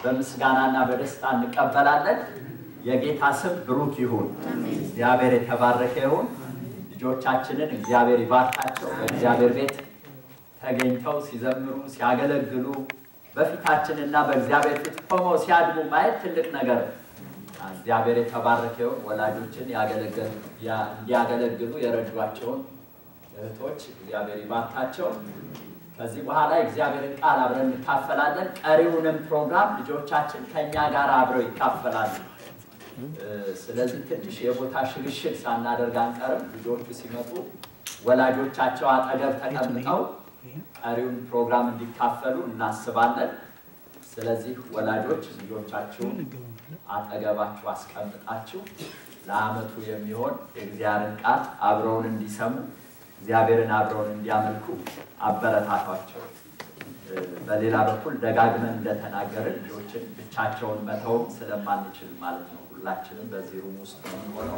በምስጋናና በደስታ እንቀበላለን። የጌታ ስም ብሩክ ይሁን። እግዚአብሔር የተባረከ ይሁን። ልጆቻችንን እግዚአብሔር ይባርካቸው። በእግዚአብሔር ቤት ተገኝተው ሲዘምሩ ሲያገለግሉ በፊታችንና በእግዚአብሔር ፊት ቆመው ሲያድጉ ማየት ትልቅ ነገር ነው። እግዚአብሔር የተባረከ ይሁን። ወላጆችን እንዲያገለግሉ የረዷቸውን እህቶች እግዚአብሔር ይባርካቸው። ከዚህ በኋላ እግዚአብሔርን ቃል አብረን እንካፈላለን። ቀሪውንም ፕሮግራም ልጆቻችን ከኛ ጋር አብረው ይካፈላሉ። ስለዚህ ትንሽ የቦታ ሽግሽግ ሳናደርግ አንቀርም። ልጆቹ ሲመጡ ወላጆቻቸው አጠገብ ተቀምጠው ቀሪውን ፕሮግራም እንዲካፈሉ እናስባለን። ስለዚህ ወላጆች ልጆቻችሁን አጠገባችሁ አስቀምጣችሁ ለዓመቱ የሚሆን የእግዚአብሔርን ቃል አብረውን እንዲሰሙ እግዚአብሔርን አብረውን እንዲያመልኩ አበረታቷቸው። በሌላ በኩል ደጋግመን እንደተናገርን ልጆችን ብቻቸውን መተው ስለማንችል ማለት ነው። ሁላችንም በዚህ ሩም ውስጥ ነው።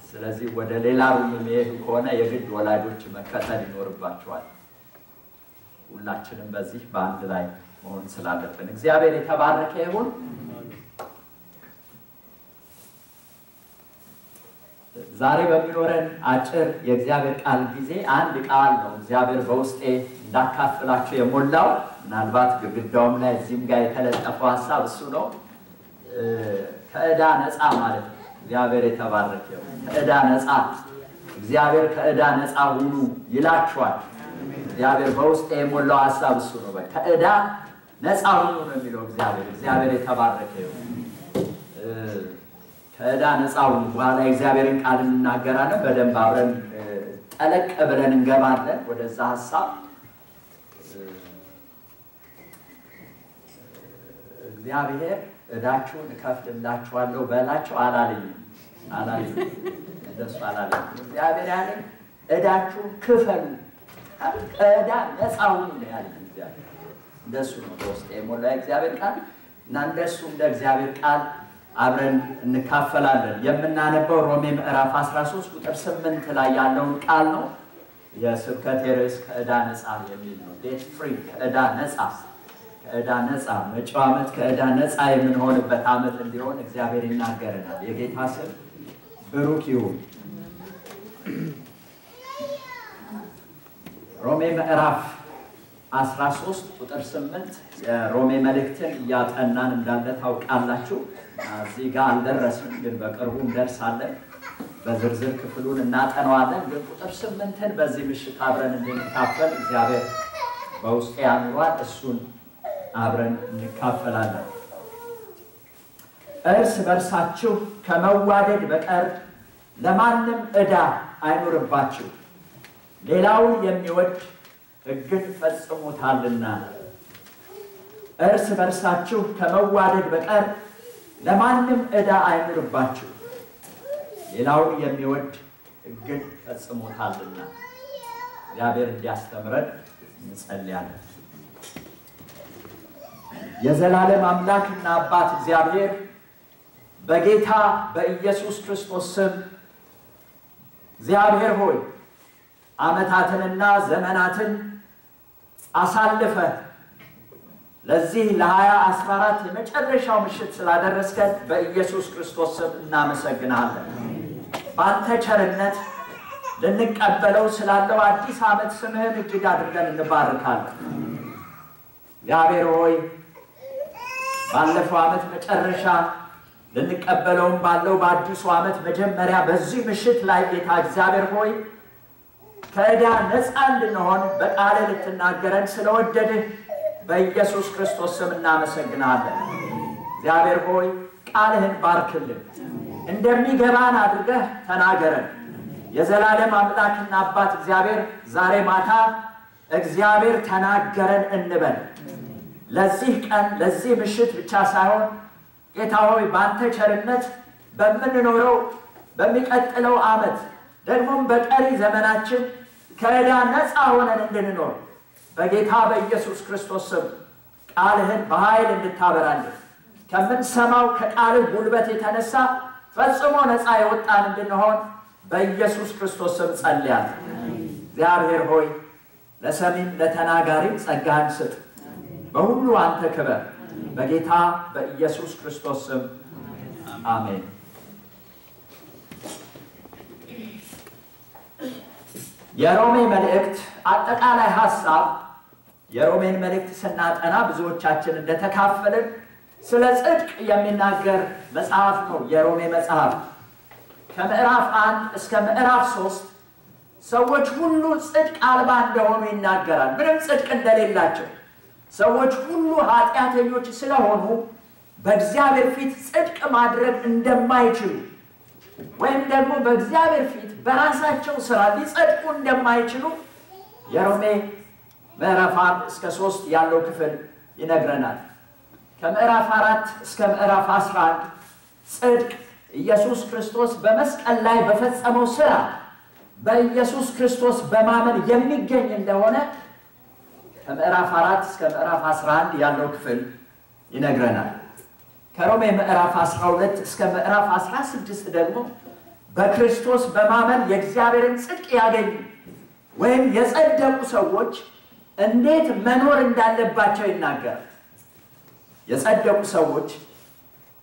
ስለዚህ ወደ ሌላ ሩም የሚሄዱ ከሆነ የግድ ወላጆች መከተል ይኖርባቸዋል። ሁላችንም በዚህ በአንድ ላይ መሆን ስላለብን እግዚአብሔር የተባረከ ይሁን። ዛሬ በሚኖረን አጭር የእግዚአብሔር ቃል ጊዜ አንድ ቃል ነው እግዚአብሔር በውስጤ እንዳካፍላችሁ የሞላው። ምናልባት ግድግዳውም ላይ እዚህም ጋር የተለጠፈው ሐሳብ እሱ ነው። ከዕዳ ነፃ ማለት ነው። እግዚአብሔር የተባረከ ይሁን። ከዕዳ ነፃ እግዚአብሔር ከዕዳ ነፃ ሁኑ ይላችኋል። እግዚአብሔር በውስጤ የሞላው ሐሳብ እሱ ነው። ከዕዳ ነፃ ሁኑ ነው የሚለው እግዚአብሔር የተባረከ ይሁን። ከዕዳ ነፃ ሁኑ። በኋላ እግዚአብሔርን ቃል እንናገራለን። በደንብ አብረን ጠለቅ ብለን እንገባለን ወደዛ ሐሳብ። እግዚአብሔር ዕዳችሁን እከፍልላችኋለሁ በላቸው አላለኝም። እንደሱ አላለኝም። እግዚአብሔር ያለኝ ዕዳችሁን ክፈሉ፣ ከዕዳ ነፃ ሁኑ ነው ያለኝ እግዚአብሔር። እንደሱ ነው በውስጤ የሞላ እግዚአብሔር ቃል እና እንደሱ እንደ እግዚአብሔር ቃል አብረን እንካፈላለን። የምናነበው ሮሜ ምዕራፍ 13 ቁጥር 8 ላይ ያለውን ቃል ነው። የስብከቴ ርዕስ ከዕዳ ነፃ የሚል ነው። ዴት ፍሪ፣ ከዕዳ ነፃ። ከዕዳ ነፃ መጪው ዓመት ከዕዳ ነፃ የምንሆንበት ዓመት እንዲሆን እግዚአብሔር ይናገረናል። የጌታ ስም ብሩክ ይሁን። ሮሜ ምዕራፍ 13 ቁጥር 8 የሮሜ መልእክትን እያጠናን እንዳለ ታውቃላችሁ። እዚህ ጋር አልደረስንም፣ ግን በቅርቡ እንደርሳለን። በዝርዝር ክፍሉን እናጠናዋለን። ግን ቁጥር 8ን በዚህ ምሽት አብረን እንድንካፈል እግዚአብሔር በውስጤ ያኑሯል። እሱን አብረን እንካፈላለን። እርስ በርሳችሁ ከመዋደድ በቀር ለማንም ዕዳ አይኖርባችሁ፣ ሌላውን የሚወድ ሕግን ፈጽሞታልና። እርስ በርሳችሁ ከመዋደድ በቀር ለማንም ዕዳ አይኖርባችሁ፣ ሌላውን የሚወድ ሕግን ፈጽሞታልና። እግዚአብሔር እንዲያስተምረን እንጸልያለን። የዘላለም አምላክና አባት እግዚአብሔር በጌታ በኢየሱስ ክርስቶስ ስም እግዚአብሔር ሆይ ዓመታትንና ዘመናትን አሳልፈ ለዚህ ለ2014 የመጨረሻው ምሽት ስላደረስከን በኢየሱስ ክርስቶስ ስም እናመሰግናለን። ባንተ ቸርነት ልንቀበለው ስላለው አዲስ ዓመት ስምህን እጅግ አድርገን እንባርካለን። እግዚአብሔር ሆይ ባለፈው ዓመት መጨረሻ ልንቀበለውም ባለው በአዲሱ ዓመት መጀመሪያ በዚህ ምሽት ላይ ጌታ እግዚአብሔር ሆይ ከዕዳ ነፃ እንድንሆን በቃል ልትናገረን ስለወደድህ በኢየሱስ ክርስቶስ ስም እናመሰግናለን። እግዚአብሔር ሆይ ቃልህን ባርክልን፣ እንደሚገባን አድርገህ ተናገረን። የዘላለም አምላክና አባት እግዚአብሔር ዛሬ ማታ እግዚአብሔር ተናገረን እንበል። ለዚህ ቀን ለዚህ ምሽት ብቻ ሳይሆን ጌታ ሆይ ባንተ ቸርነት በምንኖረው በሚቀጥለው ዓመት ደግሞም በቀሪ ዘመናችን ከዕዳ ነፃ ሆነን እንድንኖር በጌታ በኢየሱስ ክርስቶስ ስም ቃልህን በኃይል እንድታበራልን ከምንሰማው ከቃልህ ጉልበት የተነሳ ፈጽሞ ነፃ የወጣን እንድንሆን በኢየሱስ ክርስቶስ ስም ጸልያለሁ። እግዚአብሔር ሆይ ለሰሚም ለተናጋሪም ጸጋህን ስጥ። በሁሉ አንተ ክበር። በጌታ በኢየሱስ ክርስቶስ ስም አሜን። የሮሜ መልእክት አጠቃላይ ሐሳብ የሮሜን መልእክት ስናጠና ብዙዎቻችን እንደተካፈልን ስለ ጽድቅ የሚናገር መጽሐፍ ነው። የሮሜ መጽሐፍ ከምዕራፍ 1 እስከ ምዕራፍ 3 ሰዎች ሁሉ ጽድቅ አልባ እንደሆኑ ይናገራል። ምንም ጽድቅ እንደሌላቸው ሰዎች ሁሉ ኃጢአተኞች ስለሆኑ በእግዚአብሔር ፊት ጽድቅ ማድረግ እንደማይችሉ ወይም ደግሞ በእግዚአብሔር ፊት በራሳቸው ሥራ ሊጸድቁ እንደማይችሉ የሮሜ ምዕራፍ 1 እስከ 3 ያለው ክፍል ይነግረናል። ከምዕራፍ 4 እስከ ምዕራፍ 11 ጽድቅ ኢየሱስ ክርስቶስ በመስቀል ላይ በፈጸመው ሥራ በኢየሱስ ክርስቶስ በማመን የሚገኝ እንደሆነ ከምዕራፍ 4 እስከ ምዕራፍ 11 ያለው ክፍል ይነግረናል። ከሮሜ ምዕራፍ 12 እስከ ምዕራፍ 16 ደግሞ በክርስቶስ በማመን የእግዚአብሔርን ጽድቅ ያገኙ ወይም የጸደቁ ሰዎች እንዴት መኖር እንዳለባቸው ይናገራል። የጸደቁ ሰዎች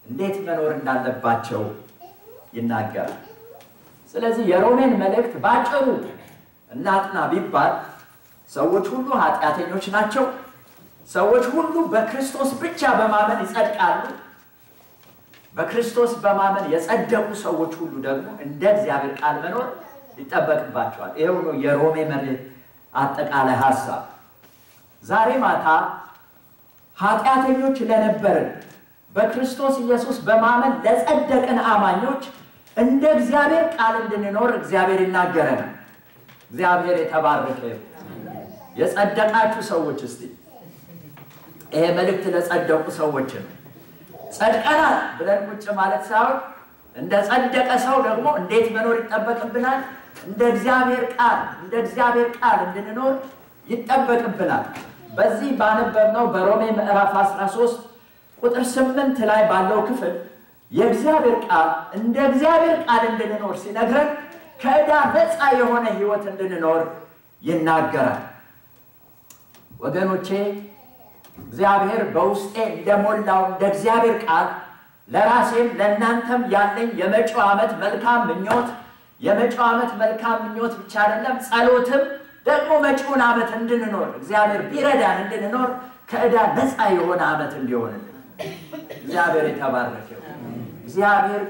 እንዴት መኖር እንዳለባቸው ይናገራል። ስለዚህ የሮሜን መልእክት ባጭሩ እናጥና ቢባል ሰዎች ሁሉ ኃጢአተኞች ናቸው። ሰዎች ሁሉ በክርስቶስ ብቻ በማመን ይጸድቃሉ። በክርስቶስ በማመን የጸደቁ ሰዎች ሁሉ ደግሞ እንደ እግዚአብሔር ቃል መኖር ይጠበቅባቸዋል። ይሄው ነው የሮሜ መልእክት አጠቃላይ ሐሳብ። ዛሬ ማታ ኃጢአተኞች ለነበርን በክርስቶስ ኢየሱስ በማመን ለጸደቅን አማኞች እንደ እግዚአብሔር ቃል እንድንኖር እግዚአብሔር ይናገረናል። እግዚአብሔር የተባረከ ይሁን። የጸደቃችሁ ሰዎች እስቲ ይሄ መልእክት ለጸደቁ ሰዎች ነው። ጸድቀናል ብለን ቁጭ ማለት ሳይሆን እንደ ጸደቀ ሰው ደግሞ እንዴት መኖር ይጠበቅብናል? እንደ እግዚአብሔር ቃል እንድንኖር ይጠበቅብናል። በዚህ ባነበብነው በሮሜ ምዕራፍ 13 ቁጥር 8 ላይ ባለው ክፍል የእግዚአብሔር ቃል እንደ እግዚአብሔር ቃል እንድንኖር ሲነግረን ከዕዳ ነፃ የሆነ ሕይወት እንድንኖር ይናገራል። ወገኖቼ እግዚአብሔር በውስጤ እንደሞላው እንደ እግዚአብሔር ቃል ለራሴም ለእናንተም ያለኝ የመጪው ዓመት መልካም ምኞት ብቻ አይደለም፣ ጸሎትም ደግሞ መጪውን ዓመት እንድንኖር እግዚአብሔር ቢረዳን እንድንኖር ከዕዳ ነፃ የሆነ ዓመት እንዲሆንልን እግዚአብሔር የተባረከ ይሁን። እግዚአብሔር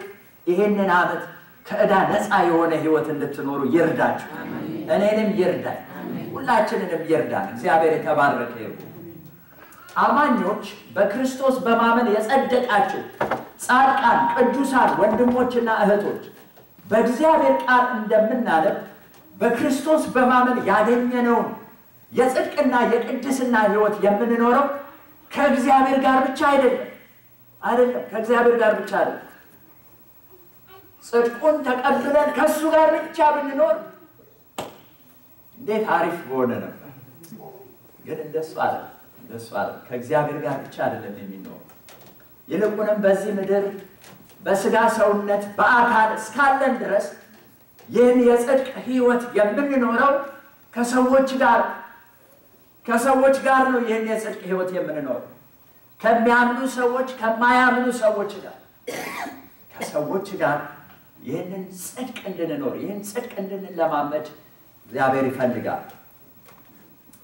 ይሄንን ዓመት ከዕዳ ነፃ የሆነ ሕይወት እንድትኖሩ ይርዳችሁ። እኔንም ይርዳኝ፣ ሁላችንንም ይርዳን። እግዚአብሔር የተባረከ ይሁን። አማኞች በክርስቶስ በማመን የጸደቃችሁ ጻድቃን ቅዱሳን ወንድሞችና እህቶች በእግዚአብሔር ቃል እንደምናነብ በክርስቶስ በማመን ያገኘነውን የጽድቅና የቅድስና ሕይወት የምንኖረው ከእግዚአብሔር ጋር ብቻ አይደለም ከእግዚአብሔር ጋር ብቻ አይደለም። ጽድቁን ተቀብለን ከሱ ጋር ብቻ ብንኖር እንዴት አሪፍ በሆነ ነበር። ግን እንደሱ አይደለም። ከእግዚአብሔር ጋር ብቻ አይደለም የሚኖር። ይልቁንም በዚህ ምድር በስጋ ሰውነት በአካል እስካለን ድረስ ይህን የጽድቅ ሕይወት የምንኖረው ከሰዎች ጋር ነው። ይህን የጽድቅ ሕይወት የምንኖረው ከሚያምኑ ሰዎች ከማያምኑ ሰዎች ጋር ከሰዎች ጋር ይህንን ጽድቅ እንድንኖር ይህን ጽድቅ እንድንለማመድ እግዚአብሔር ይፈልጋል።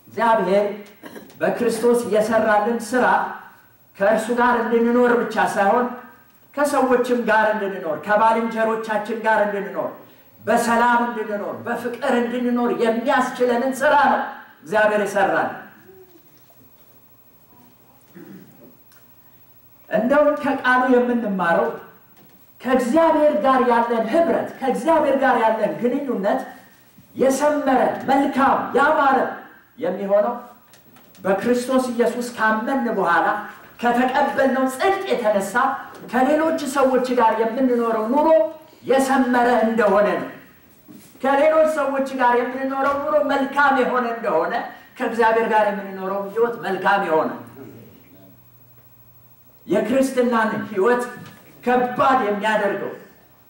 እግዚአብሔር በክርስቶስ የሰራልን ሥራ ከእርሱ ጋር እንድንኖር ብቻ ሳይሆን ከሰዎችም ጋር እንድንኖር ከባልንጀሮቻችን ጋር እንድንኖር በሰላም እንድንኖር በፍቅር እንድንኖር የሚያስችለንን ሥራ ነው እግዚአብሔር የሰራልን። እንደው ከቃሉ የምንማረው ከእግዚአብሔር ጋር ያለን ኅብረት ከእግዚአብሔር ጋር ያለን ግንኙነት የሰመረ መልካም ያማረ የሚሆነው በክርስቶስ ኢየሱስ ካመን በኋላ ከተቀበልነው ጽድቅ የተነሳ ከሌሎች ሰዎች ጋር የምንኖረው ኑሮ የሰመረ እንደሆነ ነው። ከሌሎች ሰዎች ጋር የምንኖረው ኑሮ መልካም የሆነ እንደሆነ ከእግዚአብሔር ጋር የምንኖረው ሕይወት መልካም የሆነ የክርስትናን ሕይወት ከባድ የሚያደርገው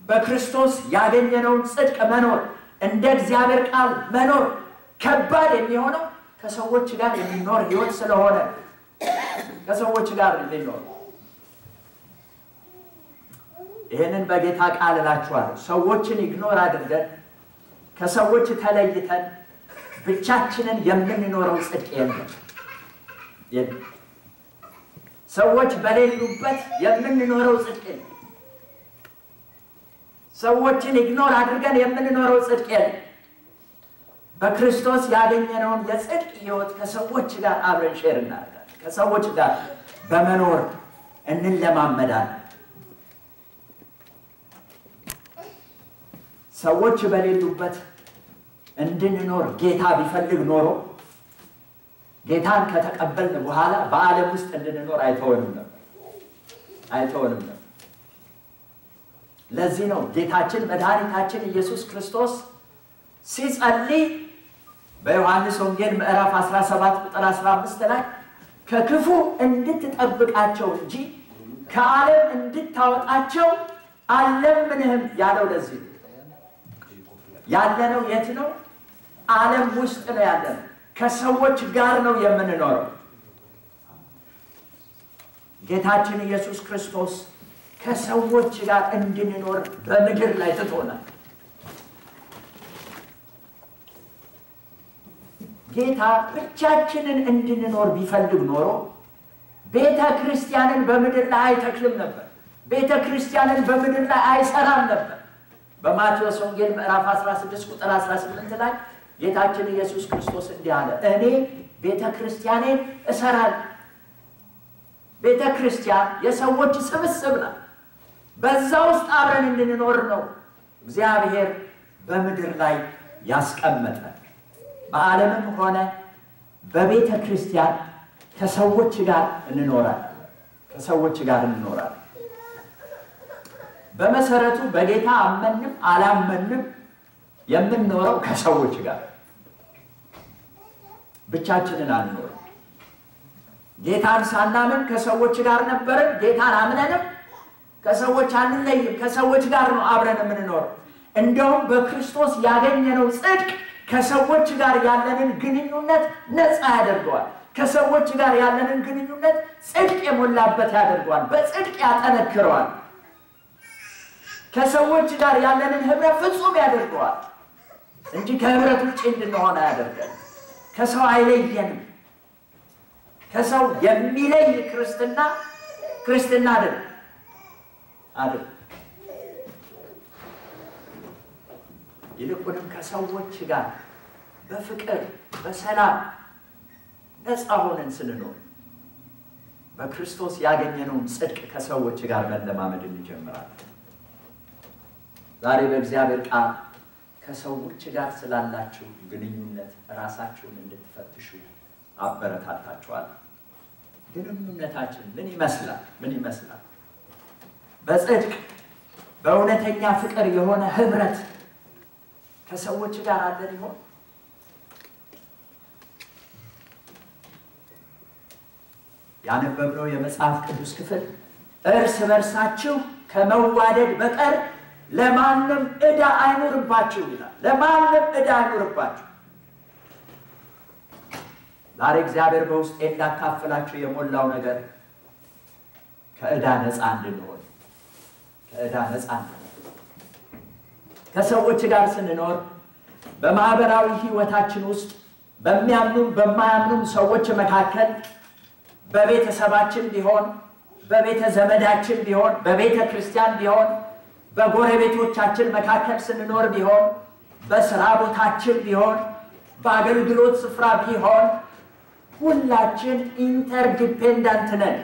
በክርስቶስ ያገኘነውን ጽድቅ መኖር እንደ እግዚአብሔር ቃል መኖር ከባድ የሚሆነው ከሰዎች ጋር የሚኖር ሕይወት ስለሆነ ከሰዎች ጋር እንድንኖር ይሄንን በጌታ ቃል እላችኋለሁ። ሰዎችን ኢግኖር አድርገን ከሰዎች ተለይተን ብቻችንን የምንኖረው ጽድቅ የለም። ሰዎች በሌሉበት የምንኖረው ጽድቅ የለም። ሰዎችን ኢግኖር አድርገን የምንኖረው ጽድቅ የለም። በክርስቶስ ያገኘነውን የጽድቅ ሕይወት ከሰዎች ጋር አብረን ሼር እናደርጋለን። ከሰዎች ጋር በመኖር እንለማመዳለን። ሰዎች በሌሉበት እንድንኖር ጌታ ቢፈልግ ኖሮ ጌታን ከተቀበልን በኋላ በዓለም ውስጥ እንድንኖር አይተወንም ነበር። ለዚህ ነው ጌታችን መድኃኒታችን ኢየሱስ ክርስቶስ ሲጸልይ በዮሐንስ ወንጌል ምዕራፍ 17 ቁጥር 15 ላይ ከክፉ እንድትጠብቃቸው እንጂ ከዓለም እንድታወጣቸው አልለምንህም ያለው ለዚህ ነው። ያለነው የት ነው? ዓለም ውስጥ ነው ያለነው። ከሰዎች ጋር ነው የምንኖረው። ጌታችን ኢየሱስ ክርስቶስ ከሰዎች ጋር እንድንኖር በምድር ላይ ትቶናል። ጌታ ብቻችንን እንድንኖር ቢፈልግ ኖሮ ቤተ ክርስቲያንን በምድር ላይ አይተክልም ነበር። ቤተ ክርስቲያንን በምድር ላይ አይሰራም ነበር። በማቴዎስ ወንጌል ምዕራፍ 16 ቁጥር 18 ላይ ጌታችን ኢየሱስ ክርስቶስ እንዲህ አለ፣ እኔ ቤተ ክርስቲያኔን እሰራለሁ። ቤተ ክርስቲያን የሰዎች ስብስብ ናት። በዛ ውስጥ አብረን እንድንኖር ነው እግዚአብሔር በምድር ላይ ያስቀመጠን። በዓለምም ሆነ በቤተ ክርስቲያን ከሰዎች ጋር እንኖራለን። በመሰረቱ በጌታ አመንም አላመንም የምንኖረው ከሰዎች ጋር ብቻችንን አንኖርም። ጌታን ሳናምን ከሰዎች ጋር ነበርን። ጌታን አምነንም ከሰዎች አንለይም። ከሰዎች ጋር ነው አብረን የምንኖረው። እንደውም በክርስቶስ ያገኘነው ጽድቅ ከሰዎች ጋር ያለንን ግንኙነት ነፃ ያደርገዋል። ከሰዎች ጋር ያለንን ግንኙነት ጽድቅ የሞላበት ያደርገዋል። በጽድቅ ያጠነክረዋል። ከሰዎች ጋር ያለንን ህብረት ፍጹም ያደርገዋል እንጂ ከህብረት ውጭ እንድንሆን አያደርገንም። ከሰው አይለየንም። ከሰው የሚለይ ክርስትና አይደለም። ይልቁንም ከሰዎች ጋር በፍቅር በሰላም ነፃ ሆነን ስንኖር በክርስቶስ ያገኘነውን ጽድቅ ከሰዎች ጋር መለማመድ እንጀምራለን። ዛሬ በእግዚአብሔር ቃል ከሰዎች ጋር ስላላችሁ ግንኙነት ራሳችሁን እንድትፈትሹ አበረታታችኋለሁ። ግንኙነታችን ምን ይመስላል? በጽድቅ በእውነተኛ ፍቅር የሆነ ህብረት ከሰዎች ጋር አለን ይሆን? ያነበብነው የመጽሐፍ ቅዱስ ክፍል እርስ በርሳችሁ ከመዋደድ በቀር ለማንም ዕዳ አይኖርባችሁ ይላል። ለማንም ዕዳ አይኖርባችሁ። ዛሬ እግዚአብሔር በውስጤ እንዳካፍላችሁ የሞላው ነገር ከዕዳ ነፃ እንድንሆን ከሰዎች ጋር ስንኖር በማህበራዊ ህይወታችን ውስጥ በሚያምኑም በማያምኑም ሰዎች መካከል በቤተሰባችን ቢሆን በቤተ ዘመዳችን ቢሆን በቤተ ክርስቲያን ቢሆን በጎረቤቶቻችን መካከል ስንኖር ቢሆን በስራ ቦታችን ቢሆን በአገልግሎት ስፍራ ቢሆን ሁላችን ኢንተርዲፔንደንት ነን።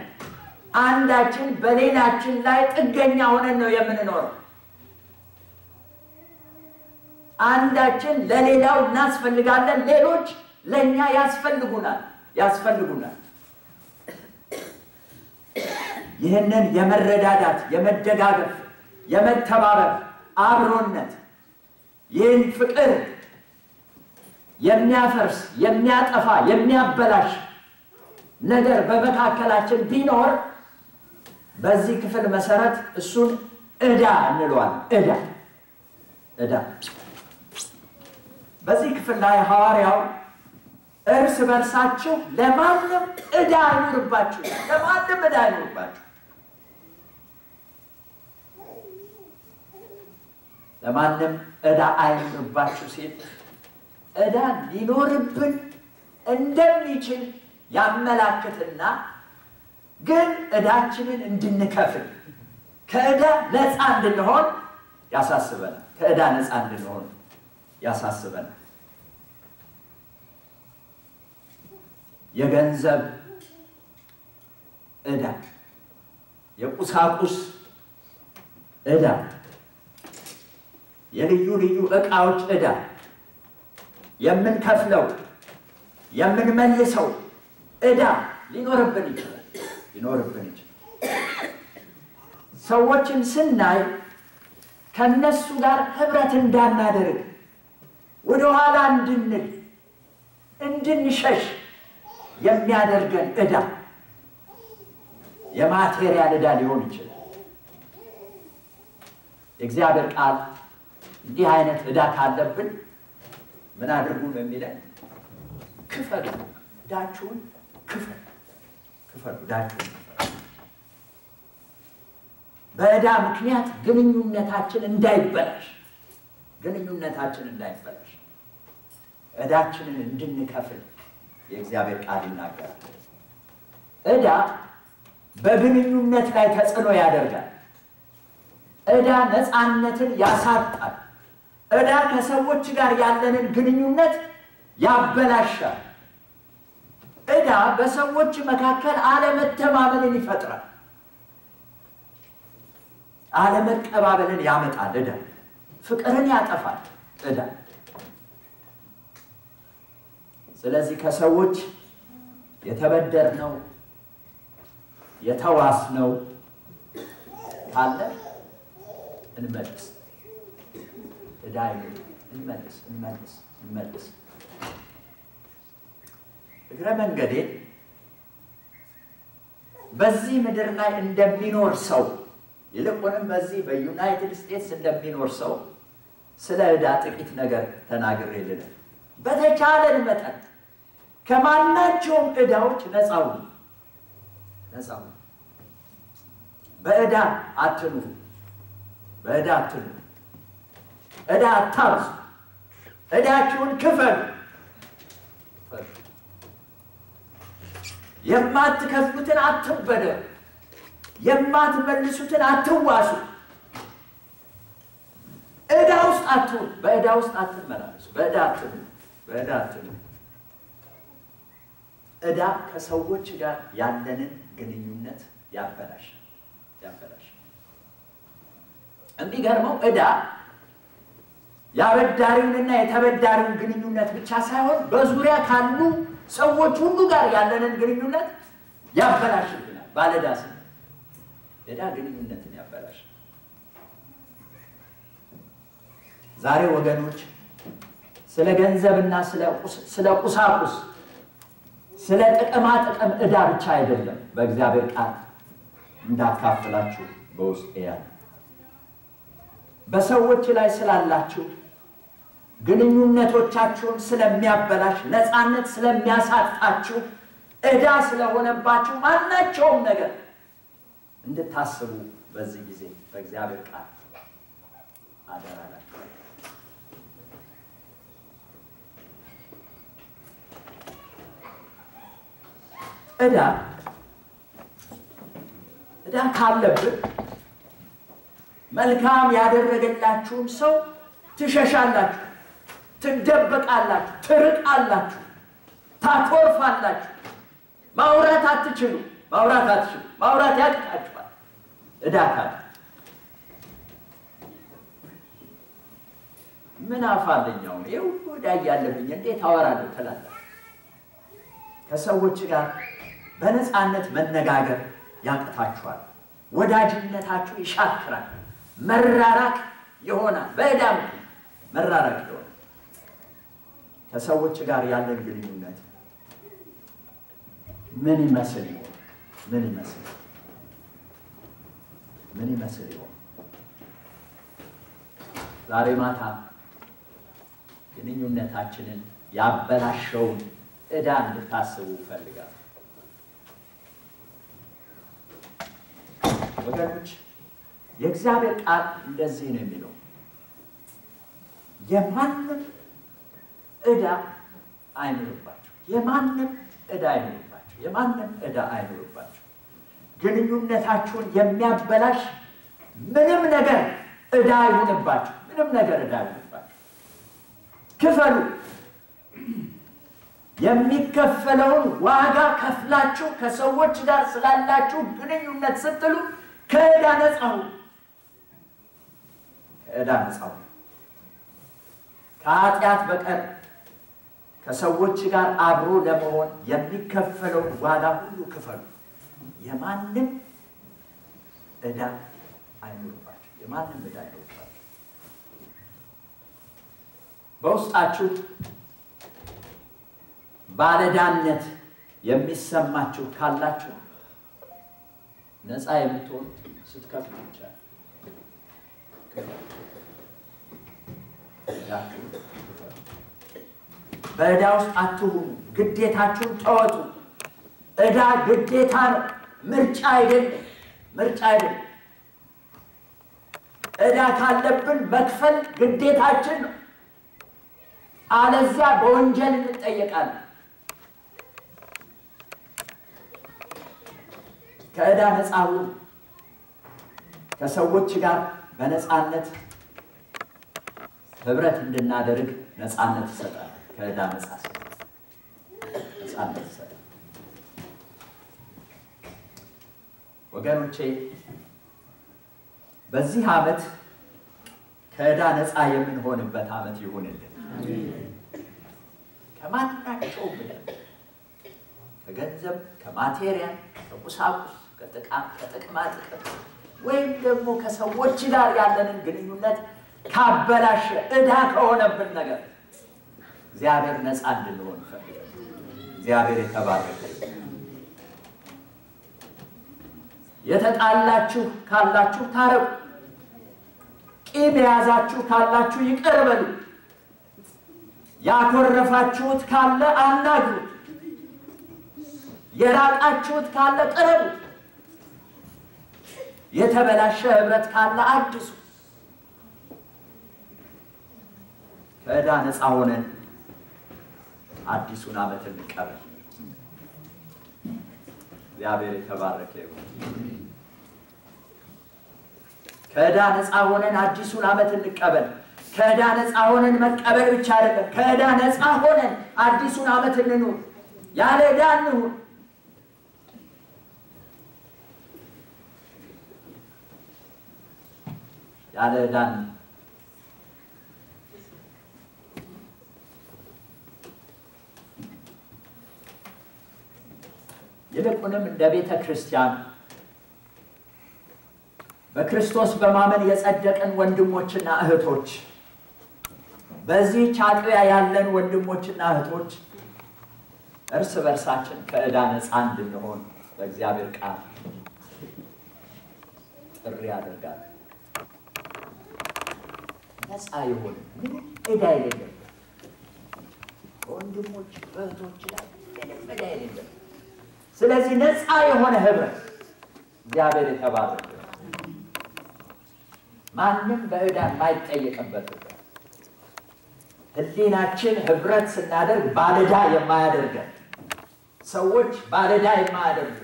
አንዳችን በሌላችን ላይ ጥገኛ ሆነን ነው የምንኖረው። አንዳችን ለሌላው እናስፈልጋለን፣ ሌሎች ለኛ ያስፈልጉናል። ይህንን የመረዳዳት የመደጋገፍ የመተባበር አብሮነት ይህን ፍቅር የሚያፈርስ የሚያጠፋ የሚያበላሽ ነገር በመካከላችን ቢኖር በዚህ ክፍል መሰረት እሱን ዕዳ እንለዋለን። ዕዳ በዚህ ክፍል ላይ ሐዋርያው እርስ በርሳችሁ ለማንም ዕዳ አይኑርባችሁ። ለማንም ዕዳ አይኑርባችሁ። ለማንም ዕዳ አይኑርባችሁ ሲል ዕዳ ሊኖርብን እንደሚችል ያመላክትና ግን ዕዳችንን እንድንከፍል ከዕዳ ነፃ እንድንሆን ያሳስበናል። ከዕዳ ነፃ እንድንሆን ያሳስበናል። የገንዘብ ዕዳ፣ የቁሳቁስ ዕዳ፣ የልዩ ልዩ ዕቃዎች ዕዳ የምንከፍለው የምንመልሰው ዕዳ ሊኖርብን ይችላል። ሰዎችን ስናይ ከነሱ ጋር ህብረት እንዳናደርግ ወደ ኋላ እንድንሸሽ የሚያደርገን ዕዳ የማቴሪያል ዕዳ ሊሆን ይችላል። የእግዚአብሔር ቃል እንዲህ አይነት ዕዳ ካለብን ምን አድርጉ ነው የሚለን? ክፈሉ፣ ዕዳችሁን ክፈሉ፣ ዕዳችሁን ክፈሉ። በዕዳ ምክንያት ግንኙነታችን እንዳይበላሽ ዕዳችንን እንድንከፍል የእግዚአብሔር ቃል ይናገራል። ዕዳ በግንኙነት ላይ ተጽዕኖ ያደርጋል። ዕዳ ነፃነትን ያሳጣል። ዕዳ ከሰዎች ጋር ያለንን ግንኙነት ያበላሻል። ዕዳ በሰዎች መካከል አለመተማመንን ይፈጥራል። አለመቀባበልን ያመጣል። ዕዳ ፍቅርን ያጠፋል። ዕዳ ስለዚህ ከሰዎች የተበደርነው የተዋስነው ካለ እንመልስ። ዕዳ እንመልስ። እግረ መንገዴ በዚህ ምድር ላይ እንደሚኖር ሰው ይልቁንም በዚህ በዩናይትድ ስቴትስ እንደሚኖር ሰው ስለ ዕዳ ጥቂት ነገር ተናግሬ ልለፍ። በተቻለን መጠን ከማናቸውም ዕዳዎች ነፃ ሁኑ። በዕዳ አትኑሩ። ዕዳ አታብዙ። ዕዳችሁን ክፈሉ። የማትከፍሉትን አትበደሩ። የማትመልሱትን አትዋሱ። ዕዳ ውስጥ አትሁኑ። በዕዳ ውስጥ አትመላለሱ። በዕዳ አትሁኑ። ዕዳ ከሰዎች ጋር ያለንን ግንኙነት ያበላሻል። የሚገርመው ዕዳ የአበዳሪውንና የተበዳሪውን ግንኙነት ብቻ ሳይሆን በዙሪያ ካሉ ሰዎች ሁሉ ጋር ያለንን ግንኙነት ያበላሽብናል። ባለዕዳ ስንል ዕዳ ግንኙነትን ያበላሻል። ዛሬ ወገኖች ስለ ገንዘብና ስለ ቁሳቁስ ስለ ጥቅማ ጥቅም ዕዳ ብቻ አይደለም በእግዚአብሔር ቃል እንዳካፍላችሁ በውስጤ ያለ በሰዎች ላይ ስላላችሁ ግንኙነቶቻችሁን ስለሚያበላሽ ነፃነት ስለሚያሳጣችሁ ዕዳ ስለሆነባችሁ ማናቸውም ነገር እንድታስቡ በዚህ ጊዜ በእግዚአብሔር ቃል አደራላችሁ። ዕዳ ካለብን መልካም ያደረገላችሁን ሰው ትሸሻላችሁ፣ ትደበቃላችሁ፣ ትርቃላችሁ፣ ታኮርፋላችሁ። ማውራት አትችሉ። ማውራት ያቅታችኋል። ዕዳ ካለ ምን አፋለኛው ይሄ ሁሉ ዕዳ ያለብኝ እንዴት አወራለሁ ትላለህ። ከሰዎች ጋር በነፃነት መነጋገር ያቅታችኋል። ወዳጅነታችሁ ይሻክራል። መራራቅ ይሆናል። በዕዳ መራራቅ ይሆናል። ከሰዎች ጋር ያለን ግንኙነት ምን ይመስል ይሆን? ዛሬ ማታ ግንኙነታችንን ያበላሸውን ዕዳ እንድታስቡ ፈልጋለሁ። ወገኖች የእግዚአብሔር ቃል እንደዚህ ነው የሚለው፣ የማንም ዕዳ አይኖርባችሁ፣ የማንም ዕዳ አይኖርባችሁ፣ የማንም ዕዳ አይኖርባችሁ። ግንኙነታችሁን የሚያበላሽ ምንም ነገር ዕዳ አይሆንባችሁ፣ ምንም ነገር ዕዳ አይሆንባችሁ። ክፈሉ። የሚከፈለውን ዋጋ ከፍላችሁ ከሰዎች ጋር ስላላችሁ ግንኙነት ስትሉ ከዕዳ ነፃ ሁኑ። ከዕዳ ነፃ ሁኑ። ከኃጢአት በቀር ከሰዎች ጋር አብሮ ለመሆን የሚከፈለውን ዋጋ ሁሉ ክፈሉ። የማንም ዕዳ አይኖርባችሁ፣ የማንም ዕዳ አይኖርባችሁ። በውስጣችሁ ባለዕዳነት የሚሰማችሁ ካላችሁ ነፃ የምትሆኑ ስትከፍሉ ብቻ። በዕዳ ውስጥ አትሁኑ። ግዴታችሁን ተወጡ። ዕዳ ግዴታ ነው፣ ምርጫ አይደለም፣ ምርጫ አይደለም። ዕዳ ካለብን መክፈል ግዴታችን ነው። አለዚያ በወንጀል እንጠየቃለን። ከዕዳ ነፃ ሁኑ። ከሰዎች ጋር በነፃነት ህብረት እንድናደርግ ነፃነት ይሰጣል። ከዕዳ ነፃነት ይሰጣል። ወገኖቼ በዚህ ዓመት ከዕዳ ነፃ የምንሆንበት ዓመት ይሁንልን። ከማናቸውም ዕዳ፣ ከገንዘብ፣ ከማቴሪያል፣ ከቁሳቁስ፣ ከጥቅማ ጥቅም ወይም ደግሞ ከሰዎች ጋር ያለንን ግንኙነት ካበላሸ ዕዳ ከሆነብን ነገር እግዚአብሔር ነፃ እንድንሆን ይፈልጋል። እግዚአብሔር የተባረከ። የተጣላችሁ ካላችሁ ታረቁ። ቂም የያዛችሁ ካላችሁ ይቅር በሉ። ያኮረፋችሁት ካለ አናግሩት። የራቃችሁት ካለ ቅረቡ። የተበላሸ ህብረት ካለ አድሱ። ከዕዳ ነፃ ሆነን አዲሱን ዓመት እንቀበል። እግዚአብሔር የተባረከ ይሁን። ከዕዳ ነፃ ሆነን አዲሱን ዓመት እንቀበል። ከዕዳ ነፃ ሆነን መቀበል ብቻ አይደለም፣ ከዕዳ ነፃ ሆነን አዲሱን ዓመት እንኑር። ያለ ዕዳ እንኑር። ያለ ዕዳ ይልቁንም እንደ ቤተ ክርስቲያን በክርስቶስ በማመን የጸደቅን ወንድሞችና እህቶች፣ በዚህ አጥቢያ ያለን ወንድሞችና እህቶች እርስ በርሳችን ከዕዳ ነፃ እንድንሆን በእግዚአብሔር ቃል ጥሪ ያደርጋል። ነፃ የሆነ ምንም ዕዳ የሌለም ወንድሞች እህቶች ላይ ምንም ዕዳ የሌለም። ስለዚህ ነፃ የሆነ ህብረት እግዚአብሔር የተባረከ። ማንም በዕዳ የማይጠየቅበት ህብረት። ህሊናችን ህብረት ስናደርግ ባለዕዳ የማያደርገን ሰዎች ባለዕዳ የማያደርጉ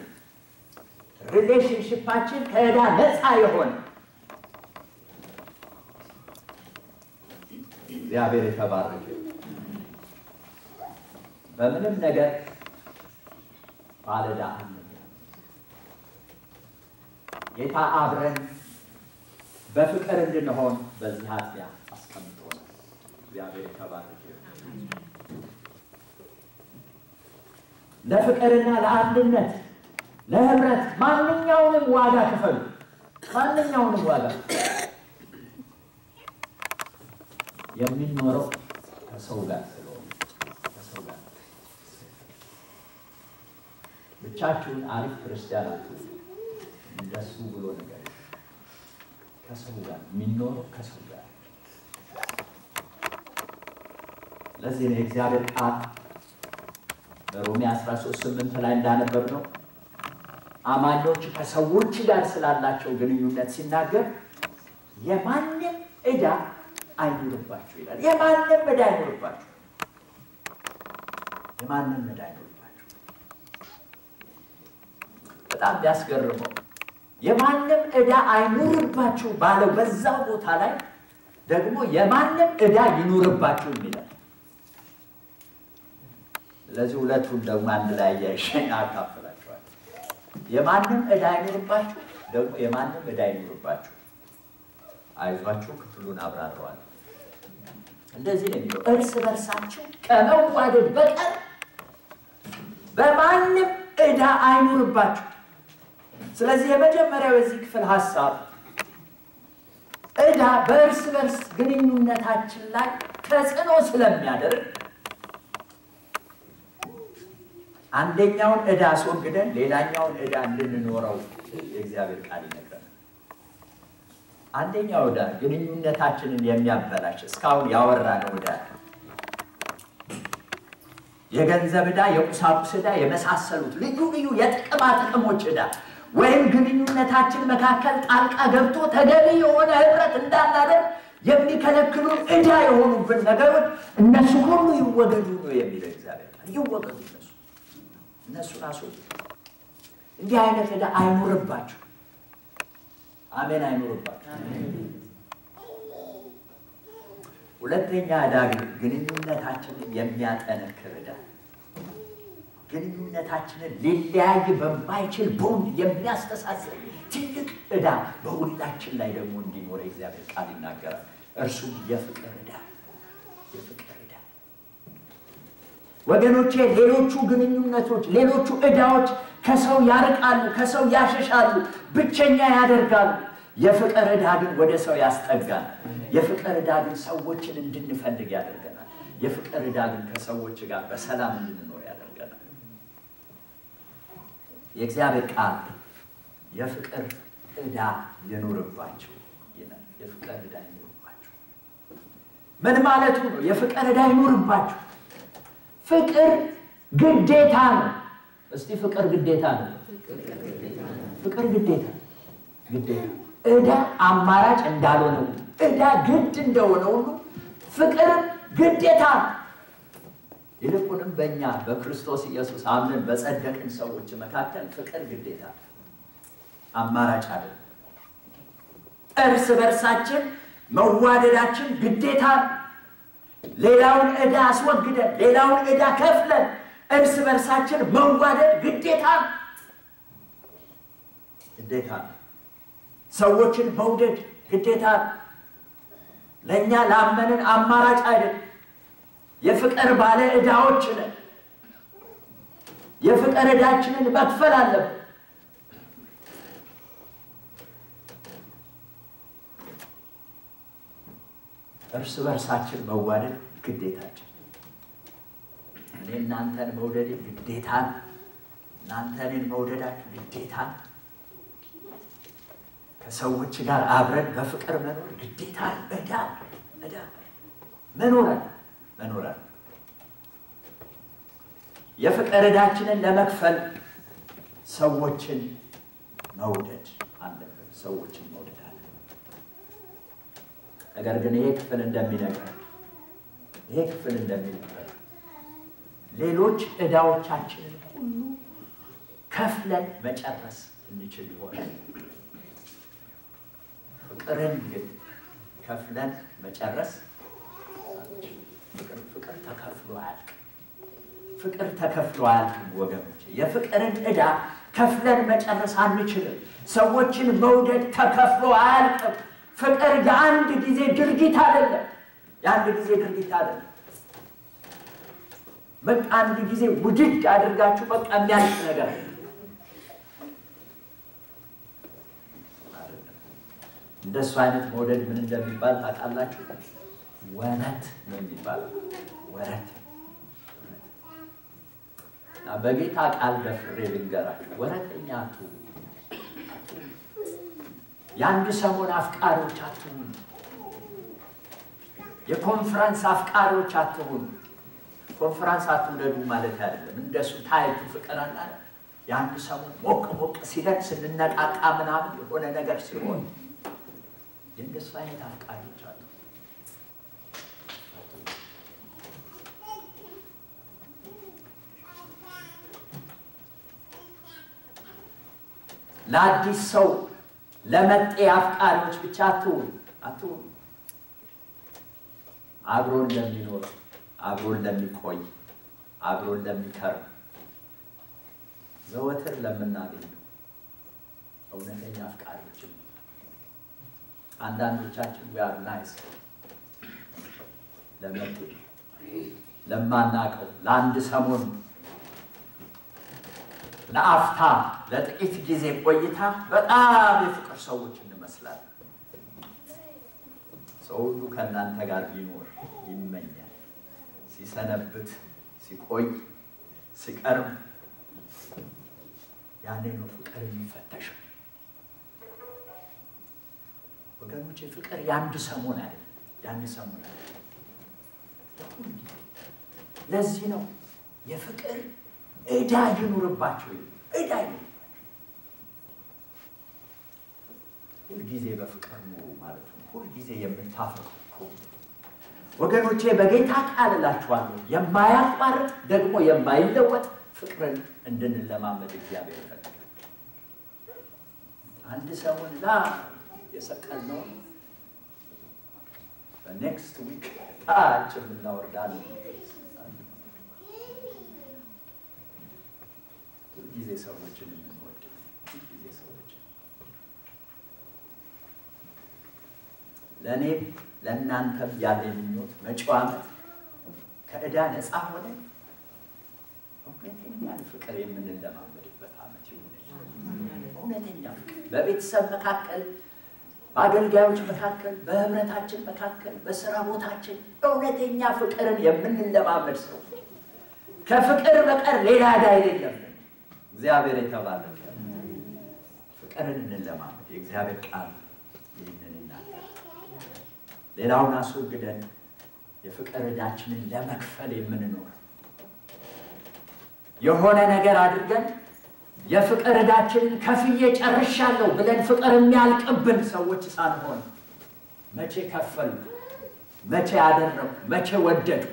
ሪሌሽንሺፓችን ከዕዳ ነፃ የሆነ እግዚአብሔር የተባረከ። በምንም ነገር ባለዕዳ አንሆን። ጌታ አብረን በፍቅር እንድንሆን በዚህ አጥቢያ አስቀምጦናል። እግዚአብሔር የተባረከ። ለፍቅርና ለአንድነት ለህብረት ማንኛውንም ዋጋ ክፈሉ። ማንኛውንም ዋጋ የሚኖረው ከሰው ጋር ስለሆነ ከሰው ጋር ብቻችሁን አሪፍ ክርስቲያን አትሁኑ። እንደሱ ብሎ ነገር ከሰው ጋር የሚኖረው ከሰው ጋር። ለዚህ ነው የእግዚአብሔር ቃል ሮሜ 13:8 ላይ እንዳነበብነው አማኞች ከሰዎች ጋር ስላላቸው ግንኙነት ሲናገር የማንም ዕዳ አይኖርባችሁ ይላል። የማንም ዕዳ አይኖርባችሁ፣ የማንም ዕዳ አይኖርባችሁ። በጣም ቢያስገርመው የማንም ዕዳ አይኖርባችሁ ባለው በዛው ቦታ ላይ ደግሞ የማንም ዕዳ ይኖርባችሁ ይላል። ስለዚህ ሁለቱን ደግሞ አንድ ላይ ያይሸን አካፍላችኋል። የማንም ዕዳ አይኖርባችሁ ደግሞ የማንም ዕዳ አይኖርባችሁ። አይዟችሁ ክፍሉን አብራራዋል። እንደዚህ ነው የሚለው እርስ በርሳችሁ ከመዋደድ በቀር በማንም ዕዳ አይኖርባችሁ። ስለዚህ የመጀመሪያው የዚህ ክፍል ሐሳብ ዕዳ በእርስ በርስ ግንኙነታችን ላይ ተጽዕኖ ስለሚያደርግ አንደኛውን ዕዳ አስወግደን ሌላኛውን ዕዳ እንድንኖረው የእግዚአብሔር ቃል ይነግረናል። አንደኛው ዕዳ ግንኙነታችንን የሚያበላሽ እስካሁን ያወራነው ዕዳ የገንዘብ ዕዳ፣ የቁሳቁስ ዕዳ የመሳሰሉት ልዩ ልዩ የጥቅማ ጥቅሞች ዕዳ ወይም ግንኙነታችን መካከል ጣልቃ ገብቶ ተገቢ የሆነ ህብረት እንዳናደርግ የሚከለክሉን ዕዳ የሆኑብን ነገሮች እነሱ ሁሉ ይወገዱ ነው የሚለው እግዚአብሔር። ይወገዱ እነሱ ራሱ እንዲህ አይነት ዕዳ አይኖርባችሁ። አሜን፣ አይኖርባችሁ። ሁለተኛ ዕዳ ግንኙነታችንን የሚያጠነክር ዕዳ፣ ግንኙነታችንን ሊለያይ በማይችል ቦንድ የሚያስተሳስር ትልቅ ዕዳ በሁላችን ላይ ደግሞ እንዲኖር እግዚአብሔር ቃል ይናገራል። እርሱም የፍቅር ዕዳ። የፍቅር ዕዳ ወገኖቼ፣ ሌሎቹ ግንኙነቶች፣ ሌሎቹ ዕዳዎች ከሰው ያርቃሉ፣ ከሰው ያሸሻሉ፣ ብቸኛ ያደርጋሉ። የፍቅር ዕዳ ግን ወደ ሰው ያስጠጋል። የፍቅር ዕዳ ግን ሰዎችን እንድንፈልግ ያደርገናል። የፍቅር ዕዳ ግን ከሰዎች ጋር በሰላም እንድንኖር ያደርገናል። የእግዚአብሔር ቃል የፍቅር ዕዳ ይኑርባችሁ ይላል። የፍቅር ዕዳ ይኑርባችሁ ምን ማለቱ ነው? የፍቅር ዕዳ ይኑርባችሁ። ፍቅር ግዴታ ነው። እስቲ ፍቅር ግዴታ ነው። ፍቅር ግዴታ ግዴታ ዕዳ አማራጭ እንዳልሆነ ዕዳ ግድ እንደሆነ ሁሉ ፍቅር ግዴታ ነው። ይልቁንም በእኛ በክርስቶስ ኢየሱስ አምነን በጸደቅን ሰዎች መካከል ፍቅር ግዴታ አማራጭ አይደለም። እርስ በርሳችን መዋደዳችን ግዴታ ነው። ሌላውን ዕዳ አስወግደን ሌላውን ዕዳ ከፍለን እርስ በርሳችን መዋደድ ግዴታ ነው። ግዴታ ነው። ሰዎችን መውደድ ግዴታ ነው። ለእኛ ላመንን አማራጭ አይደለም። የፍቅር ባለ ዕዳዎች ነን። የፍቅር ዕዳችንን መክፈል አለብን። እርስ በርሳችን መዋደድ ግዴታችን። እኔ እናንተን መውደድ ግዴታ፣ እናንተ እኔን መውደዳችሁ ግዴታ፣ ከሰዎች ጋር አብረን በፍቅር መኖር ግዴታ። ዕዳ መኖር የፍቅር ዕዳችንን ለመክፈል ሰዎችን መውደድ አለብን። ሰዎችን መውደድ አለብን። ነገር ግን ይሄ ክፍል እንደሚነግረን ሌሎች ዕዳዎቻችንን ሁሉ ከፍለን መጨረስ እንችል ይሆናል። ፍቅርን ግን ከፍለን መጨረስ ፍቅር ተከፍሎ አያልቅም። ፍቅር ተከፍሎ አያልቅም ወገኖች። የፍቅርን ዕዳ ከፍለን መጨረስ አንችልም። ሰዎችን መውደድ ተከፍሎ አያልቅም። ፍቅር የአንድ ጊዜ ድርጊት አይደለም። በቃ አንድ ጊዜ ውድድ አድርጋችሁ በቃ የሚያልቅ ነገር እንደሱ አይነት መውደድ ምን እንደሚባል ታውቃላችሁ? ወረት ነው የሚባለው። ወረት በጌታ ቃል ደፍሬ ልንገራችሁ፣ ወረተኛ አትሁኑ። የአንድ ሰሞን አፍቃሪዎች አትሁኑ። የኮንፈረንስ አፍቃሪዎች አትሁኑ። ኮንፈረንስ አትውደዱ ማለት አይደለም። እንደሱ ታይቱ ፍቅር አለ ያን ሰሞን ሞቅ ሲለን ስንነቃቃ ምናምን የሆነ ነገር ሲሆን የእንደሱ አይነት አፍቃሪዎች አሉ። ለአዲስ ሰው ለመጤ አፍቃሪዎች ብቻ አትሁኑ። አብሮን ለሚኖር አብሮን ለሚቆይ አብሮን ለሚከርም ዘወትር ለምናገኘው እውነተኛ አፍቃሪዎች አንዳንዶቻችን we are nice ለመጤ ለማናቀው ለአንድ ሰሞን ለአፍታ ለጥቂት ጊዜ ቆይታ በጣም የፍቅር ሰዎች እንመስላለን። ሰው ሁሉ ከእናንተ ጋር ቢኖር ይመኛል። ሲሰነብት ሲቆይ ሲቀርብ ያኔ ነው ፍቅር የሚፈተሸው። ወገኖቼ ፍቅር የአንድ ሰሞን አይደለም፣ የአንድ ሰሞን አይደለም። ለዚህ ነው የፍቅር ዕዳ ይኑርባችሁ ዕዳ ይኑርባችሁ። ሁልጊዜ በፍቅር ኑሩ ማለት ነው። ሁልጊዜ የምታፈቅሩ ወገኖቼ በጌታ ቃል እላችኋለሁ የማያቋርጥ ደግሞ የማይለወጥ ፍቅርን እንድንለማመድ እግዚአብሔር ይፈልጋል። አንድ ሰሞን የሰቀልነው በኔክስት ዊክ ታች የምናወርዳለን። ሁልጊዜ ሰዎችን የምንወድ ሁልጊዜ ሰዎችን ለእኔም ለእናንተም ያለ ምኞት መጪው ዓመት ከዕዳ ነፃ ሆነ እውነተኛ ፍቅር የምንለማመድበት ዓመት ይሁንልን። እውነተኛ ፍቅር በቤተሰብ መካከል፣ በአገልጋዮች መካከል፣ በህብረታችን መካከል፣ በስራ ቦታችን እውነተኛ ፍቅርን የምንለማመድ ሰው ከፍቅር በቀር ሌላ ዕዳ የሌለም። እግዚአብሔር የተባረከ ፍቅርን እንለማመድ። የእግዚአብሔር ቃል ይህንን ይናገራል። ሌላውን አስወግደን የፍቅር ዕዳችንን ለመክፈል የምንኖር የሆነ ነገር አድርገን የፍቅር ዕዳችንን ከፍዬ ጨርሻለሁ ብለን ፍቅር የሚያልቅብን ሰዎች ሳንሆን መቼ ከፈሉ፣ መቼ አደረኩ፣ መቼ ወደድኩ፣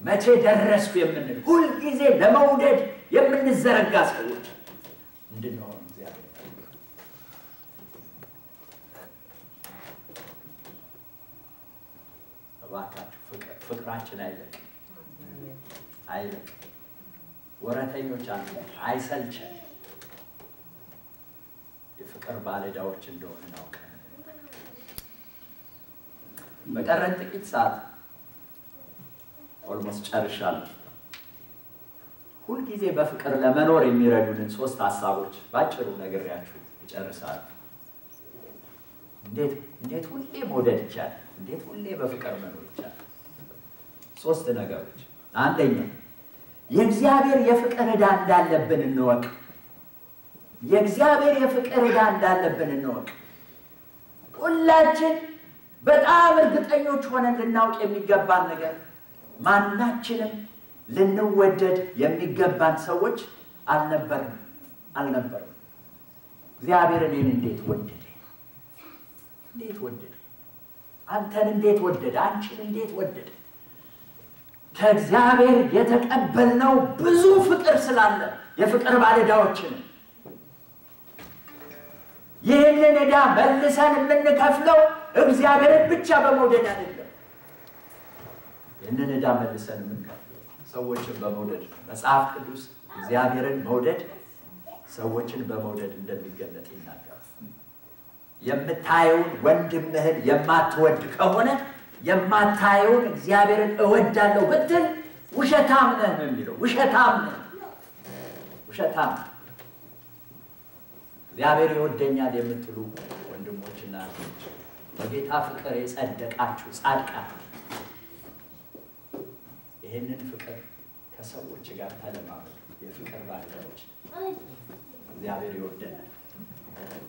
መቼ ደረስኩ የምንል ሁልጊዜ ለመውደድ የምንዘረጋ ሰዎች እንድንሆን እግዚአብሔር እባካችሁ ፍቅራችን አይለቅ። ወረተኞች አይሰልቸን። የፍቅር ባለዕዳዎች እንደሆነ እናውቃለን። በቀረን ጥቂት ሰዓት ኦልሞስት ጨርሻለሁ። ሁልጊዜ በፍቅር ለመኖር የሚረዱንን 3 ሐሳቦች ባጭሩ ነግሬያችሁ እጨርሳለሁ። እንዴት ሁሌ መውደድ ይቻላል? እንዴት ሁሌ በፍቅር መኖር ይቻላል? 3 ነገሮች። አንደኛ የእግዚአብሔር የፍቅር ዕዳ እንዳለብን እንወቅ። የእግዚአብሔር የፍቅር ዕዳ እንዳለብን እንወቅ። ሁላችን በጣም እርግጠኞች ሆነን ልናውቅ የሚገባን ነገር ማናችንም ልንወደድ የሚገባን ሰዎች አልነበርንም። እግዚአብሔር እኔን እንዴት ወደደ? አንተን እንዴት ወደደ? አንቺን እንዴት ወደደ? ከእግዚአብሔር የተቀበልነው ብዙ ፍቅር ስላለ የፍቅር ባለዕዳዎችን ይህንን ዕዳ መልሰን የምንከፍለው እግዚአብሔርን ብቻ በመውደድ አይደለም። ይህንን ዕዳ መልሰን የምንከፍለው ሰዎችን በመውደድ መጽሐፍ ቅዱስ እግዚአብሔርን መውደድ ሰዎችን በመውደድ እንደሚገለጥ ይናገራል። የምታየውን ወንድምህን የማትወድ ከሆነ የማታየውን እግዚአብሔርን እወዳለሁ ብትል ውሸታም ነህ ነው የሚለው። ውሸታም። እግዚአብሔር ይወደኛል የምትሉ ወንድሞችና እህቶች በጌታ ፍቅር የጸደቃችሁ ጻድቃን ይህንን ፍቅር ከሰዎች ጋር ተለማመዱ። የፍቅር ባለዕዳዎች እግዚአብሔር ይወደናል።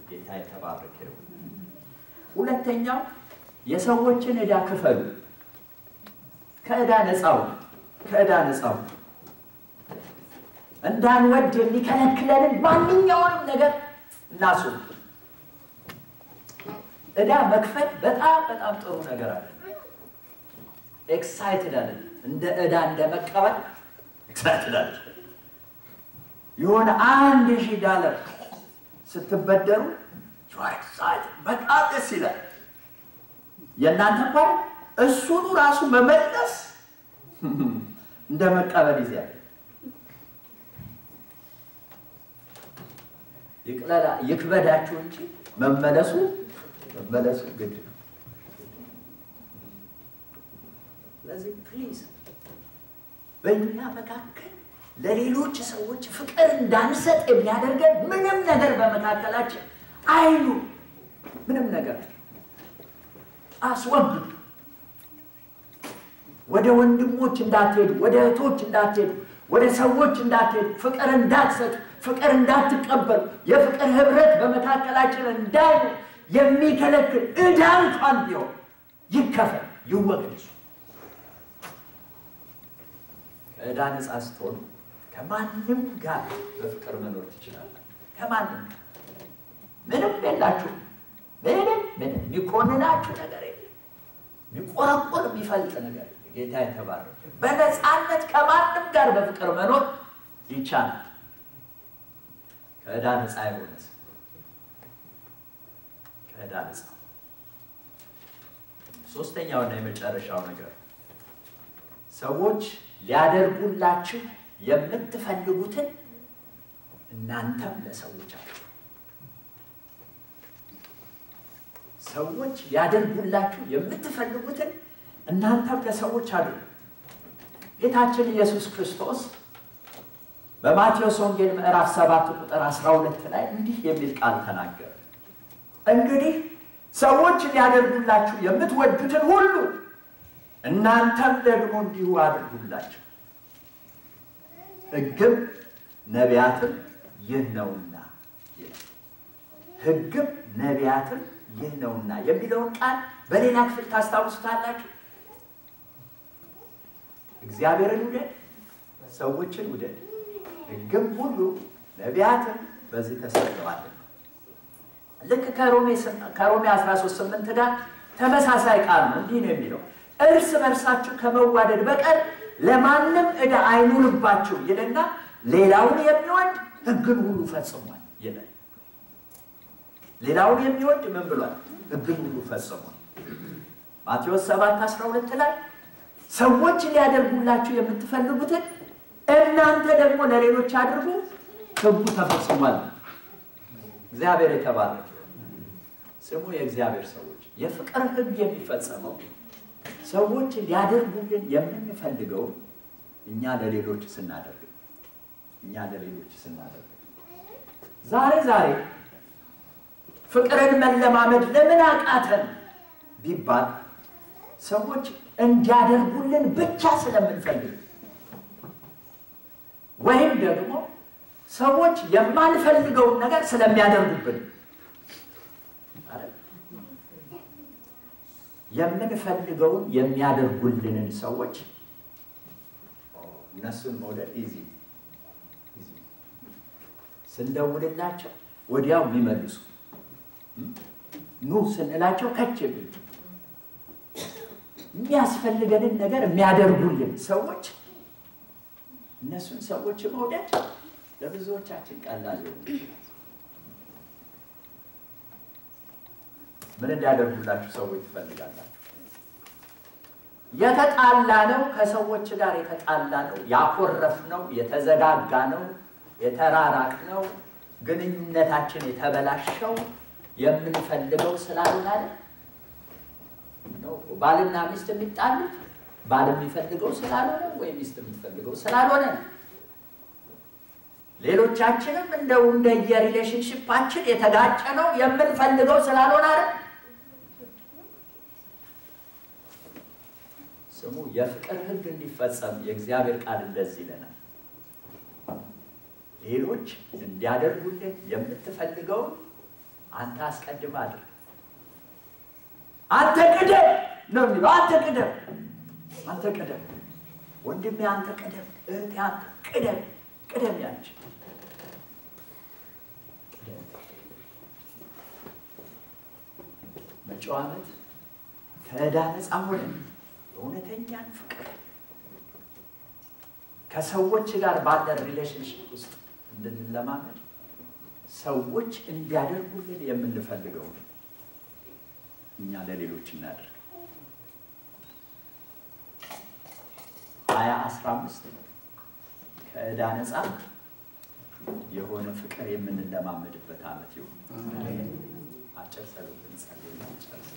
ጌታ የተባረከ ይሁን። ሁለተኛው የሰዎችን ዕዳ ክፈሉ፣ ከዕዳ ነፃ ሁኑ። ከዕዳ ነፃ እንዳንወድ የሚከለክለንን ማንኛውንም ነገር እናስወግድ። ዕዳ መክፈል በጣም በጣም ጥሩ ነገር አለ። ኤክሳይትድ አለ እንደ ዕዳ እንደመቀበል ኤክሳይትድ አለ። የሆነ $1000 ስትበደሩ በጣም ደስ ይላል። የእናንተ እንኳን እሱኑ ራሱ መመለስ እንደ መቀበል ይዛል። ይክበዳችሁ እንጂ መመለሱ ግድ ነው። ስለዚህ ፕሊዝ በእኛ መካከል ለሌሎች ሰዎች ፍቅር እንዳንሰጥ የሚያደርገን ምንም ነገር በመካከላችን አይኑ ምንም ነገር አስወግዱ። ወደ ወንድሞች እንዳትሄዱ፣ ወደ እህቶች እንዳትሄዱ፣ ወደ ሰዎች እንዳትሄዱ፣ ፍቅር እንዳትሰጡ፣ ፍቅር እንዳትቀበሉ፣ የፍቅር ህብረት በመካከላችን እንዳይኖር የሚከለክል ዕዳ እንኳን ቢሆን ይከፈል፣ ይወገድ። ከዕዳ ነፃ ስትሆኑ ከማንም ጋር በፍቅር መኖር ትችላላችሁ። ከማንም ምንም የላችሁ፣ ምንም የሚኮንናችሁ ነገር የለም፣ የሚቆረቆር የሚፈልጥ ነገር የለም። ጌታ የተባረከ። በነፃነት ከማንም ጋር በፍቅር መኖር ይቻላል። ከዕዳ ነፃ የሆነ ሰው ከዕዳ ነፃ። ሶስተኛውና የመጨረሻው ነገር ሰዎች ሊያደርጉላችሁ የምትፈልጉትን እናንተም ለሰዎች አድርጉ። ሰዎች ሊያደርጉላችሁ የምትፈልጉትን እናንተም ለሰዎች አድርጉ። ጌታችን ኢየሱስ ክርስቶስ በማቴዎስ ወንጌል ምዕራፍ 7 ቁጥር 12 ላይ እንዲህ የሚል ቃል ተናገረ። እንግዲህ ሰዎች ሊያደርጉላችሁ የምትወዱትን ሁሉ እናንተም ደግሞ እንዲሁ አድርጉላቸው፣ ሕግም ነቢያትም ይህ ነውና ይላል። ሕግም ነቢያትም ይህ ነውና የሚለውን ቃል በሌላ ክፍል ታስታውሱታላችሁ። እግዚአብሔርን ውደድ፣ ሰዎችን ውደድ፣ ሕግም ሁሉ ነቢያትም በዚህ ተሰጥተዋል። ልክ ከሮሜ 13:8 ጋር ተመሳሳይ ቃል ነው። እንዲህ ነው የሚለው እርስ በርሳችሁ ከመዋደድ በቀር ለማንም ዕዳ አይኑርባችሁ ይልና ሌላውን የሚወድ ሕግን ሁሉ ፈጽሟል ይላል። ሌላውን የሚወድ ምን ብሏል? ሕግን ሁሉ ፈጽሟል። ማቴዎስ 7:12 ላይ ሰዎች ሊያደርጉላችሁ የምትፈልጉትን እናንተ ደግሞ ለሌሎች አድርጉ፣ ሕጉ ተፈጽሟል። እግዚአብሔር የተባረከ ስሙ። የእግዚአብሔር ሰዎች የፍቅር ሕግ የሚፈጸመው ሰዎች ሊያደርጉልን የምንፈልገው እኛ ለሌሎች ስናደርግ ዛሬ ፍቅርን መለማመድ ለምን አቃተን ቢባል ሰዎች እንዲያደርጉልን ብቻ ስለምንፈልግ ወይም ደግሞ ሰዎች የማንፈልገውን ነገር ስለሚያደርጉብን የምንፈልገውን የሚያደርጉልንን ሰዎች እነሱን መውደድ ኢዚ ስንደውልላቸው ወዲያው የሚመልሱ ኑ ስንላቸው ከች የሚሉ የሚያስፈልገንን ነገር የሚያደርጉልን ሰዎች እነሱን ሰዎች መውደድ ለብዙዎቻችን ቀላል ነው። ምን እንዲያደርጉላችሁ ሰዎች ትፈልጋላችሁ? የተጣላነው ከሰዎች ጋር የተጣላነው ያኮረፍነው የተዘጋጋነው የተራራቅነው ግንኙነታችን የተበላሸው የምንፈልገው ስላልሆነ ነው። ባልና ሚስት የሚጣሉት ባል የሚፈልገው ስላልሆነ ወይ ሚስት የምትፈልገው ስላልሆነ ነው። ሌሎቻችንም እንደ የሪሌሽንሺፓችን የተጋጨ ነው የምንፈልገው ስላልሆነ አይደል? ስሙ የፍቅር ሕግ እንዲፈጸም የእግዚአብሔር ቃል እንደዚህ ይለናል። ሌሎች እንዲያደርጉልን የምትፈልገው አንተ አስቀድም አድርግ። አንተ ቅደም ነው የሚለው። አንተ ቅደም ወንድሜ አንተ ቅደም፣ እህቴ አንተ ቅደም ያንቺ መጪው ዓመት ከዕዳ ነፃ ሆነን እውነተኛን ፍቅር ከሰዎች ጋር ባለ ሪሌሽንሺፕ ውስጥ እንድንለማመድ ሰዎች እንዲያደርጉልን የምንፈልገው እኛ ለሌሎች እናድርግ። 2015 ከዕዳ ነፃ የሆነ ፍቅር የምንለማመድበት ዓመት ይሁን። አጭር ጸሎት እንጸልይና እንጨርስ።